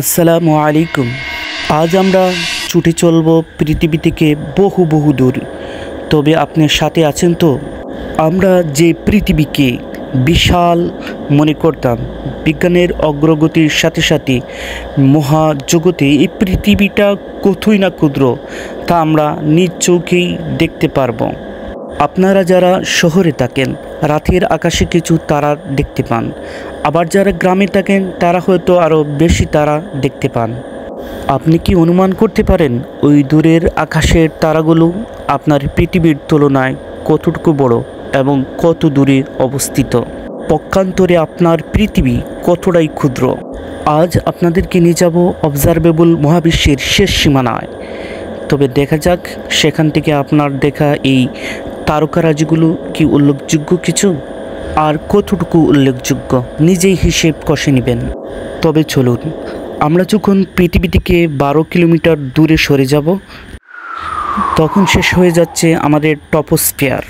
আসসালামু আলাইকুম। আজ আমরা ছুটে চলব পৃথিবী থেকে বহু বহু দূর। তবে আপনার সাথে আছেন তো? আমরা যে পৃথিবীকে বিশাল মনে করতাম, বিজ্ঞানের অগ্রগতির সাথে সাথে মহাজগতে এই পৃথিবীটা কতই না ক্ষুদ্র তা আমরা নিজ চোখেই দেখতে পারবো। আপনারা যারা শহরে থাকেন রাতের আকাশে কিছু তারা দেখতে পান, আবার যারা গ্রামে থাকেন তারা হয়তো আরও বেশি তারা দেখতে পান। আপনি কি অনুমান করতে পারেন ওই দূরের আকাশের তারাগুলো আপনার পৃথিবীর তুলনায় কতটুকু বড় এবং কত দূরে অবস্থিত? পক্ষান্তরে আপনার পৃথিবী কতটাই ক্ষুদ্র। আজ আপনাদেরকে নিয়ে যাব অবজারভেবল মহাবিশ্বের শেষ সীমানায়। তবে দেখা যাক সেখান থেকে আপনার দেখা এই তারকারাজিগুলো কি উল্লেখযোগ্য কিছু, আর কতটুকু উল্লেখযোগ্য নিজেই হিসেব কষে নেবেন। তবে চলুন, আমরা যখন পৃথিবী থেকে 12 কিলোমিটার দূরে সরে যাব তখন শেষ হয়ে যাচ্ছে আমাদের টপোস্ফিয়ার,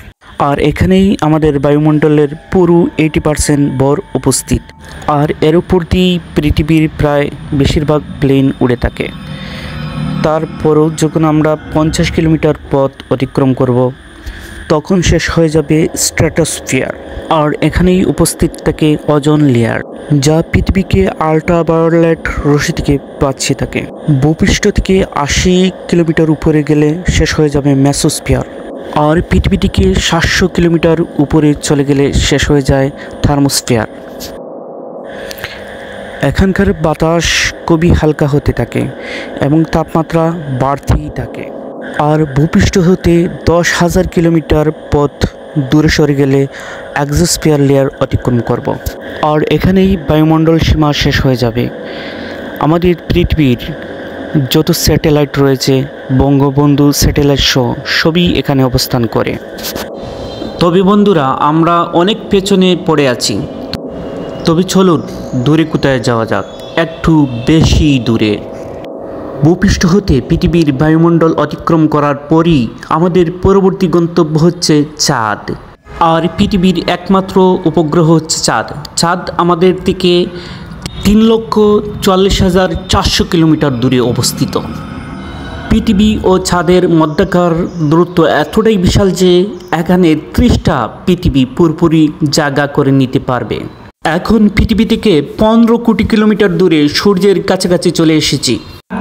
আর এখানেই আমাদের বায়ুমণ্ডলের পুরো 80% ভর উপস্থিত। আর এর উপর দিয়েই পৃথিবীর প্রায় বেশিরভাগ প্লেন উড়ে থাকে। তারপরও যখন আমরা 50 কিলোমিটার পথ অতিক্রম করব তখন শেষ হয়ে যাবে স্ট্র্যাটোস্ফিয়ার, আর এখানেই উপস্থিত থাকে ওজোন লেয়ার, যা পৃথিবীকে আল্ট্রাভায়োলেট রশ্মি থেকে বাঁচিয়ে থাকে। ভূপৃষ্ঠ থেকে 80 কিলোমিটার উপরে গেলে শেষ হয়ে যাবে মেসোস্ফিয়ার, আর পৃথিবী থেকে 700 কিলোমিটার উপরে চলে গেলে শেষ হয়ে যায় থার্মোস্ফিয়ার। এখানকার বাতাস খুবই হালকা হতে থাকে এবং তাপমাত্রা বাড়তেই থাকে। আর ভূপৃষ্ঠ হতে 10,000 কিলোমিটার পথ দূরে সরে গেলে এক্সোস্ফিয়ার লেয়ার অতিক্রম করব, আর এখানেই বায়ুমণ্ডল সীমা শেষ হয়ে যাবে। আমাদের পৃথিবীর যত স্যাটেলাইট রয়েছে, বঙ্গবন্ধু স্যাটেলাইট সহ সবই এখানে অবস্থান করে। তবে বন্ধুরা, আমরা অনেক পেছনে পড়ে আছি। তবে চলুন দূরে কোথায় যাওয়া যাক, একটু বেশি দূরে। ভূপৃষ্ঠ হতে পৃথিবীর বায়ুমণ্ডল অতিক্রম করার পরই আমাদের পরবর্তী গন্তব্য হচ্ছে চাঁদ। আর পৃথিবীর একমাত্র উপগ্রহ হচ্ছে চাঁদ। চাঁদ আমাদের থেকে 3,44,400 কিলোমিটার দূরে অবস্থিত। পৃথিবী ও চাঁদের মধ্যকার দূরত্ব এতটাই বিশাল যে এখানে 30টা পৃথিবী পুরোপুরি জায়গা করে নিতে পারবে। এখন পৃথিবী থেকে 15 কোটি কিলোমিটার দূরে সূর্যের কাছাকাছি চলে এসেছি।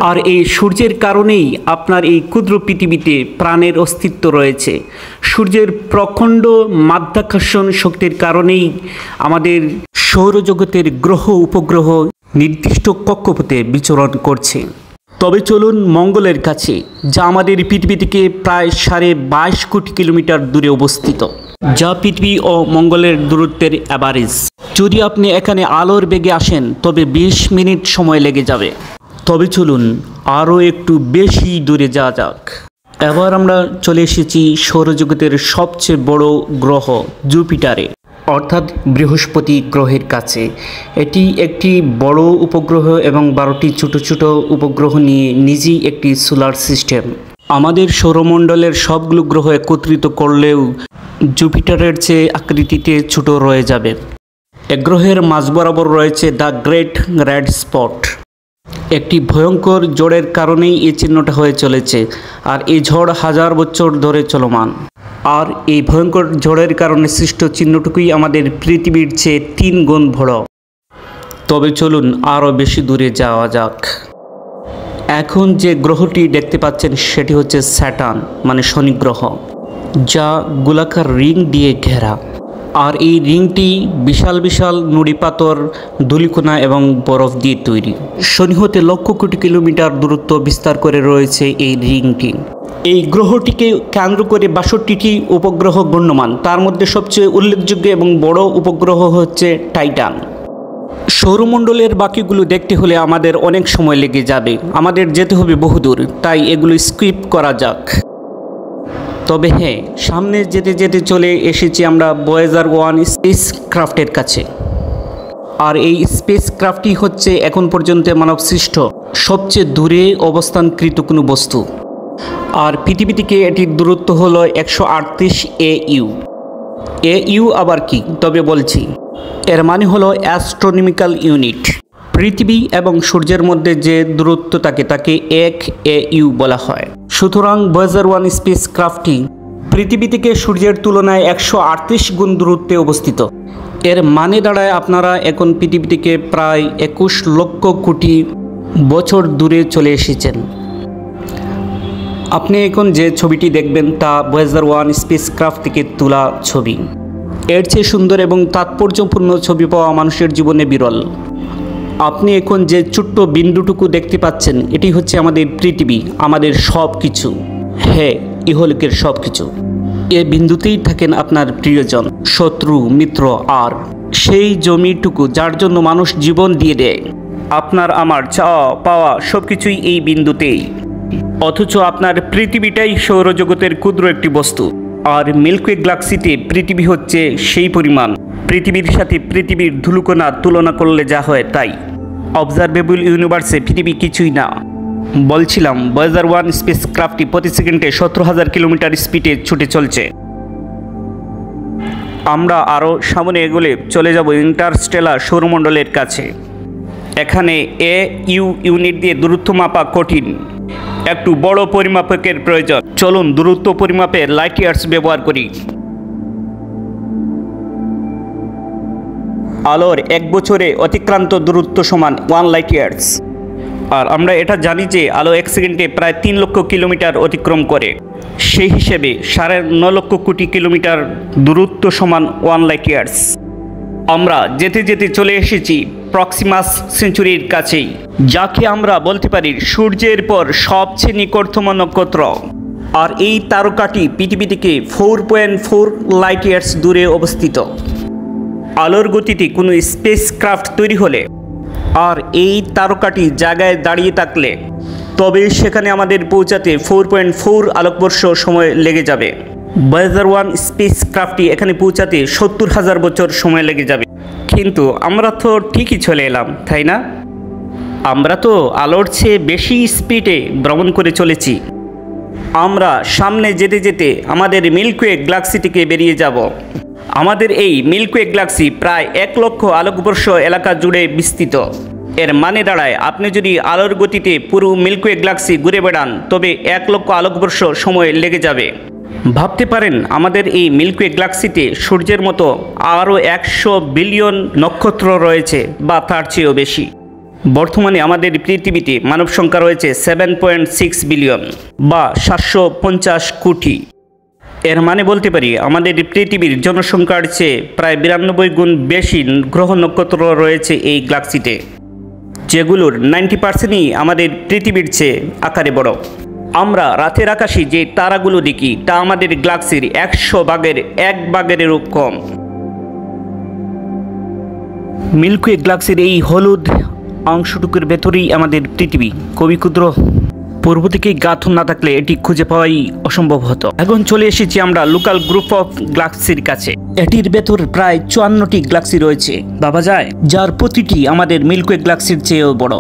আর এই সূর্যের কারণেই আপনার এই ক্ষুদ্র পৃথিবীতে প্রাণের অস্তিত্ব রয়েছে। সূর্যের প্রখণ্ড মাধ্যাকর্ষণ শক্তির কারণেই আমাদের সৌরজগতের গ্রহ উপগ্রহ নির্দিষ্ট কক্ষপথে বিচরণ করছে। তবে চলুন মঙ্গলের কাছে, যা আমাদের পৃথিবী থেকে প্রায় 22.5 কোটি কিলোমিটার দূরে অবস্থিত, যা পৃথিবী ও মঙ্গলের দূরত্বের অ্যাভারেজ। যদি আপনি এখানে আলোর বেগে আসেন তবে 20 মিনিট সময় লেগে যাবে। তবে চলুন আরও একটু বেশি দূরে যাওয়া যাক। এবার আমরা চলে এসেছি সৌরজগতের সবচেয়ে বড় গ্রহ জুপিটারে, অর্থাৎ বৃহস্পতি গ্রহের কাছে। এটি একটি বড় উপগ্রহ এবং 12টি ছোট ছোট উপগ্রহ নিয়ে নিজেই একটি সোলার সিস্টেম। আমাদের সৌরমণ্ডলের সবগুলো গ্রহ একত্রিত করলেও জুপিটারের চেয়ে আকৃতিতে ছোট রয়ে যাবে। এ গ্রহের মাঝ বরাবর রয়েছে দ্য গ্রেট রেড স্পট। একটি ভয়ঙ্কর ঝড়ের কারণেই এই চিহ্নটা হয়ে চলেছে, আর এই ঝড় 1000 বছর ধরে চলমান। আর এই ভয়ঙ্কর ঝড়ের কারণে সৃষ্ট চিহ্নটুকুই আমাদের পৃথিবীর চেয়ে 3 গুণ বড়। তবে চলুন আরও বেশি দূরে যাওয়া যাক। এখন যে গ্রহটি দেখতে পাচ্ছেন সেটি হচ্ছে স্যাটার্ন, মানে শনি গ্রহ, যা গোলাকার রিং দিয়ে ঘেরা। আর এই রিংটি বিশাল বিশাল নুড়ি পাথর, ধূলিকণা এবং বরফ দিয়ে তৈরি। শনি হতে লক্ষ কোটি কিলোমিটার দূরত্ব বিস্তার করে রয়েছে এই রিংটি। এই গ্রহটিকে কেন্দ্র করে 62টি উপগ্রহ গণ্যমান। তার মধ্যে সবচেয়ে উল্লেখযোগ্য এবং বড় উপগ্রহ হচ্ছে টাইটান। সৌরমণ্ডলের বাকিগুলো দেখতে হলে আমাদের অনেক সময় লেগে যাবে, আমাদের যেতে হবে বহুদূর, তাই এগুলো স্কিপ করা যাক। তবে হ্যাঁ, সামনে যেতে যেতে চলে এসেছি আমরা ভয়েজার 1 স্পেস ক্রাফটের কাছে। আর এই স্পেস ক্রাফটই হচ্ছে এখন পর্যন্ত মানবসৃষ্ট সবচেয়ে দূরে অবস্থানকৃত কোনো বস্তু। আর পৃথিবী থেকে এটির দূরত্ব হলো 138 AU। AU আবার কি? তবে বলছি, এর মানে হলো অ্যাস্ট্রোনমিক্যাল ইউনিট। পৃথিবী এবং সূর্যের মধ্যে যে দূরত্ব থাকে তাকে 1 AU বলা হয়। সুতরাং ভয়েজার 1 স্পেস ক্রাফটটি পৃথিবী থেকে সূর্যের তুলনায় 138 গুণ দূরত্বে অবস্থিত। এর মানে দাঁড়ায় আপনারা এখন পৃথিবী থেকে প্রায় 21 লক্ষ কোটি বছর দূরে চলে এসেছেন। আপনি এখন যে ছবিটি দেখবেন তা ভয়েজার 1 স্পেস ক্রাফট থেকে তোলা ছবি। এর চেয়ে সুন্দর এবং তাৎপর্যপূর্ণ ছবি পাওয়া মানুষের জীবনে বিরল। আপনি এখন যে ছোট্ট বিন্দুটুকু দেখতে পাচ্ছেন এটি হচ্ছে আমাদের পৃথিবী, আমাদের সব কিছু। হ্যাঁ, ইহলোকের সব কিছু। এ বিন্দুতেই থাকেন আপনার প্রিয়জন, শত্রু, মিত্র আর সেই জমিটুকু যার জন্য মানুষ জীবন দিয়ে দেয়। আপনার আমার চাওয়া পাওয়া সব কিছুই এই বিন্দুতেই। অথচ আপনার পৃথিবীটাই সৌরজগতের ক্ষুদ্র একটি বস্তু, আর মিল্কি ওয়ে গ্যালাক্সিতে পৃথিবী হচ্ছে সেই পরিমাণ। পৃথিবীর সাথে পৃথিবীর ধুলোকণা তুলনা করলে যা হয় তাই। অবজারভেবল ইউনিভার্সে পৃথিবী কিছুই না। বলছিলাম ভয়েজার 1 স্পেস ক্রাফটটি প্রতি সেকেন্ডে 17,000 কিলোমিটার স্পিডে ছুটে চলছে। আমরা আরও সামনে এগোলে চলে যাব ইন্টারস্টেলার সৌরমণ্ডলের কাছে। এখানে AU ইউনিট দিয়ে দূরত্ব মাপা কঠিন, একটু বড় পরিমাপকের প্রয়োজন। চলুন দূরত্ব পরিমাপে লাইট ইয়ার্স ব্যবহার করি। আলোর 1 বছরে অতিক্রান্ত দূরত্ব সমান 1 লাইট ইয়ার্স। আর আমরা এটা জানি যে আলো 1 সেকেন্ডে প্রায় 3 লক্ষ কিলোমিটার অতিক্রম করে। সেই হিসেবে 9.5 লক্ষ কোটি কিলোমিটার দূরত্ব সমান 1 লাইট ইয়ার্স। আমরা যেতে যেতে চলে এসেছি প্রক্সিমাস সেঞ্চুরির কাছেই, যাকে আমরা বলতে পারি সূর্যের পর সবচেয়ে নিকটতম নক্ষত্র। আর এই তারকাটি পৃথিবী থেকে 4.4 লাইট ইয়ার্স দূরে অবস্থিত। আলোর গতিতে কোনো স্পেস ক্রাফট তৈরি হলে আর এই তারকাটি জায়গায় দাঁড়িয়ে থাকলে তবে সেখানে আমাদের পৌঁছাতে 4.4 আলোকবর্ষ সময় লেগে যাবে। ভয়েজার 1 স্পেস ক্রাফটটি এখানে পৌঁছাতে 70,000 বছর সময় লেগে যাবে। কিন্তু আমরা তো ঠিকই চলে এলাম, তাই না? আমরা তো আলোর চেয়ে বেশি স্পিডে ভ্রমণ করে চলেছি। আমরা সামনে যেতে যেতে আমাদের মিল্কি ওয়ে গ্যালাক্সি থেকে বেরিয়ে যাব। আমাদের এই মিল্কি ওয়ে গ্যালাক্সি প্রায় 1 লক্ষ আলোকবর্ষ এলাকা জুড়ে বিস্তৃত। এর মানে দাঁড়ায় আপনি যদি আলোর গতিতে পুরো মিল্কি ওয়ে গ্যালাক্সি ঘুরে বেড়ান তবে 1 লক্ষ আলোকবর্ষ সময় লেগে যাবে। ভাবতে পারেন আমাদের এই মিল্কি ওয়ে গ্যালাক্সিতে সূর্যের মতো আরও 100 বিলিয়ন নক্ষত্র রয়েছে বা তার চেয়েও বেশি। বর্তমানে আমাদের পৃথিবীতে মানব সংখ্যা রয়েছে 7.6 বিলিয়ন বা 750 কোটি। এর মানে বলতে পারি আমাদের পৃথিবীর জনসংখ্যার চেয়ে প্রায় 92 গুণ বেশি গ্রহ নক্ষত্র রয়েছে এই গ্যালাক্সিতে, যেগুলোর 90%ই আমাদের পৃথিবীর চেয়ে আকারে বড়। আমরা রাতের আকাশে যে তারাগুলো দেখি তা আমাদের গ্যালাক্সির 100 ভাগের 1 ভাগেরও কম। মিল্কি ওয়ে গ্যালাক্সির এই হলুদ অংশটুকুর ভেতরেই আমাদের পৃথিবী, খুবই ক্ষুদ্র। পূর্ব থেকে গাঁথন না থাকলে এটি খুঁজে পাওয়াই অসম্ভব হতো। এখন চলে এসেছি আমরা লোকাল গ্রুপ অফ গ্যালাক্সির কাছে। এটির ভেতর প্রায় 54টি গ্যালাক্সি রয়েছে, ভাবা যায়, যার প্রতিটি আমাদের মিল্কি ওয়ে গ্যালাক্সির চেয়েও বড়।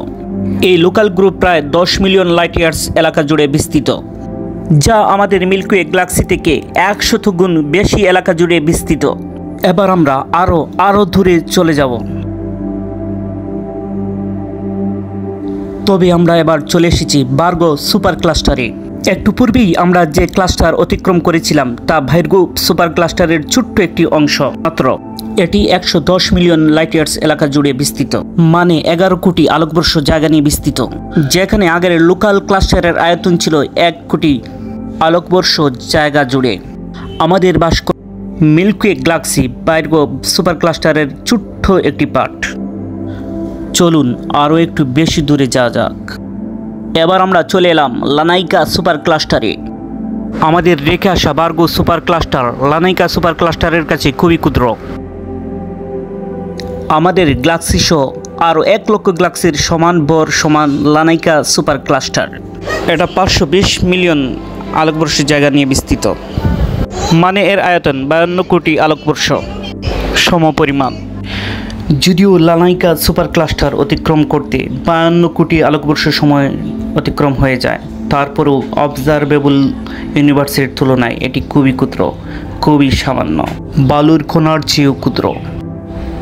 এই লোকাল গ্রুপ প্রায় 10 মিলিয়ন লাইট ইয়ার্স এলাকা জুড়ে বিস্তৃত, যা আমাদের মিল্কি ওয়ে গ্যালাক্সি থেকে 100 গুণ বেশি এলাকা জুড়ে বিস্তৃত। এবার আমরা আরো দূরে চলে যাব। তবে আমরা এবার চলে এসেছি ভার্গো সুপার ক্লাস্টারে। একটু পূর্বেই আমরা যে ক্লাস্টার অতিক্রম করেছিলাম তা ভার্গো সুপার ক্লাস্টারের ছোট্ট একটি অংশ মাত্র। এটি 110 মিলিয়ন লাইট ইয়ার্স এলাকা জুড়ে বিস্তৃত, মানে 11 কোটি আলোকবর্ষ জায়গা নিয়ে বিস্তৃত। যেখানে আগের লোকাল ক্লাস্টারের আয়তন ছিল 1 কোটি আলোকবর্ষ জায়গা জুড়ে। আমাদের বাস Milky Way galaxy Virgo super ক্লাস্টারের ছোট্ট একটি পার্ট। চলুন আরও একটু বেশি দূরে যাওয়া যাক। এবার আমরা চলে এলাম লানাইকা সুপার ক্লাস্টারে। আমাদের রেখে আসা ভার্গো সুপার ক্লাস্টার লানাইকা সুপার ক্লাস্টারের কাছে খুবই ক্ষুদ্র। আমাদের গ্যালাক্সি সহ আরও 1 লক্ষ গ্যালাক্সির সমান ভর সমান লানাইকা সুপার ক্লাস্টার। এটা 520 মিলিয়ন আলোকবর্ষ জায়গা নিয়ে বিস্তৃত, মানে এর আয়তন 52 কোটি আলোকবর্ষ সমপরিমাণ। যদিও লানাইকা সুপার ক্লাস্টার অতিক্রম করতে 52 কোটি আলোকবর্ষ সময় অতিক্রম হয়ে যায়, তারপরেও অবজারভেবল ইউনিভার্সের তুলনায় এটি খুবই ক্ষুদ্র, খুবই সামান্য, বালুর কণার চেয়েও ক্ষুদ্র।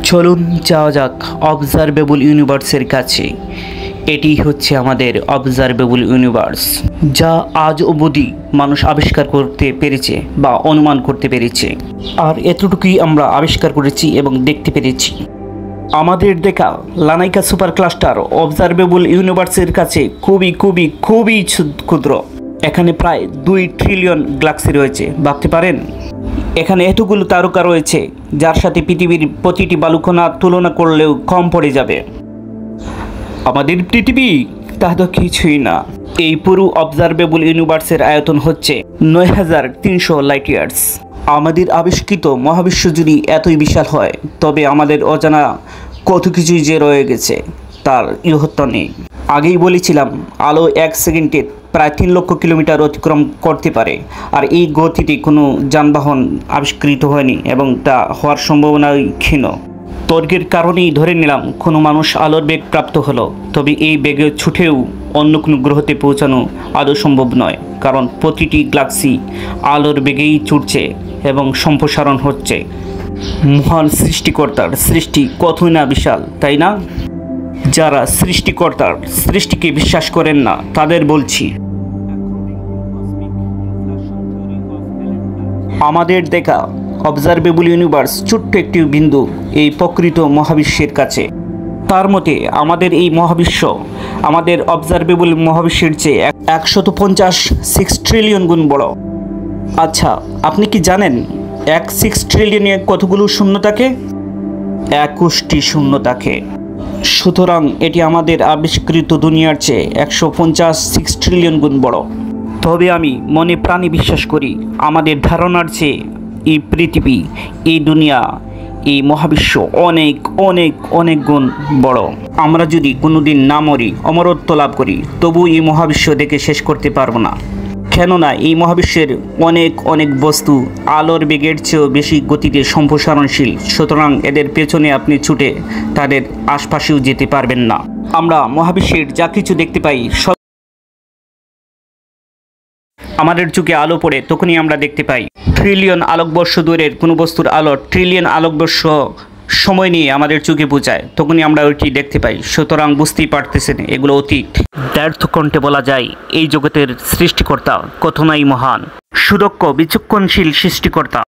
চলুন যাওয়া যাক অবজারভেবল ইউনিভার্সের কাছে। এটি হচ্ছে আমাদের অবজারভেবল ইউনিভার্স, যা আজ অবধি মানুষ আবিষ্কার করতে পেরেছে বা অনুমান করতে পেরেছে। আর এতটুকুই আমরা আবিষ্কার করেছি এবং দেখতে পেরেছি। আমাদের দেখা লানাইকা সুপার ক্লাস্টার অবজারভেবল ইউনিভার্সের কাছে খুবই খুবই খুবই ক্ষুদ্র। এখানে প্রায় 2 ট্রিলিয়ন গ্যালাক্সি রয়েছে, ভাবতে পারেন? এখানে এতগুলো তারকা রয়েছে যার সাথে পৃথিবীর প্রতিটি বালুকণা তুলনা করলেও কম পড়ে যাবে। আমাদের পৃথিবী তা তো কিছুই না। এই পুরো অবজারভেবল ইউনিভার্সের আয়তন হচ্ছে 9300 লাইট ইয়ার্স। আমাদের আবিষ্কৃত মহাবিশ্ব যদি এতই বিশাল হয়, তবে আমাদের অজানা কত কিছুই যে রয়ে গেছে তার ইহত্য নেই। আগেই বলেছিলাম, আলো 1 সেকেন্ডে প্রায় 3 লক্ষ কিলোমিটার অতিক্রম করতে পারে। আর এই গতিতে কোনো যানবাহন আবিষ্কৃত হয়নি এবং তা হওয়ার সম্ভাবনাই ক্ষীণ। তর্কের কারণেই ধরে নিলাম কোনো মানুষ আলোর বেগ প্রাপ্ত হলো, তবে এই বেগে ছুটেও অন্য কোনো গ্রহতে পৌঁছানো আদৌ সম্ভব নয়, কারণ প্রতিটি গ্যালাক্সি আলোর বেগেই ছুটছে এবং সম্প্রসারণ হচ্ছে। মহান সৃষ্টিকর্তার সৃষ্টি কতই না বিশাল, তাই না? যারা সৃষ্টিকর্তার সৃষ্টিকে বিশ্বাস করেন না তাদের বলছি, আমাদের দেখা অবজারভেবল ইউনিভার্স ছোট্ট একটি বিন্দু এই প্রকৃত মহাবিশ্বের কাছে। তার মতে আমাদের এই মহাবিশ্ব আমাদের অবজারভেবল মহাবিশ্বের চেয়ে 156 ট্রিলিয়ন গুণ বড়। আচ্ছা, আপনি কি জানেন 6 ট্রিলিয়নে কতগুলো শূন্য থাকে? 21টি শূন্য থাকে। সুতরাং এটি আমাদের আবিষ্কৃত দুনিয়ার চেয়ে 156 ট্রিলিয়ন গুণ বড়। তবে আমি মনে প্রাণে বিশ্বাস করি, আমাদের ধারণার চেয়ে এই পৃথিবী, এই দুনিয়া, এই মহাবিশ্ব অনেক অনেক অনেক গুণ বড়। আমরা যদি কোনোদিন না মরি, অমরত্ব লাভ করি, তবু এই মহাবিশ্ব দেখে শেষ করতে পারবো না। কেননা এই মহাবিশ্বের অনেক অনেক বস্তু আলোর বেগের চেয়েও বেশি গতিতে সম্প্রসারণশীল। সুতরাং এদের পেছনে আপনি ছুটে তাদের আশপাশেও যেতে পারবেন না। আমরা মহাবিশ্বের যা কিছু দেখতে পাই সব আমাদের চোখে আলো পড়ে তখনই আমরা দেখতে পাই। ট্রিলিয়ন আলোকবর্ষ দূরের কোনো বস্তুর আলো ট্রিলিয়ন আলোকবর্ষ সময় নিয়ে আমাদের চোখে পৌঁছায়, তখনই আমরা ওইটি দেখতে পাই। সুতরাং বুঝতেই পারতেছেন এগুলো অতীত। ব্যর্থ কণ্ঠে বলা যায়, এই জগতের সৃষ্টিকর্তা কত নাই মহান, সুদক্ষ বিচক্ষণশীল সৃষ্টিকর্তা।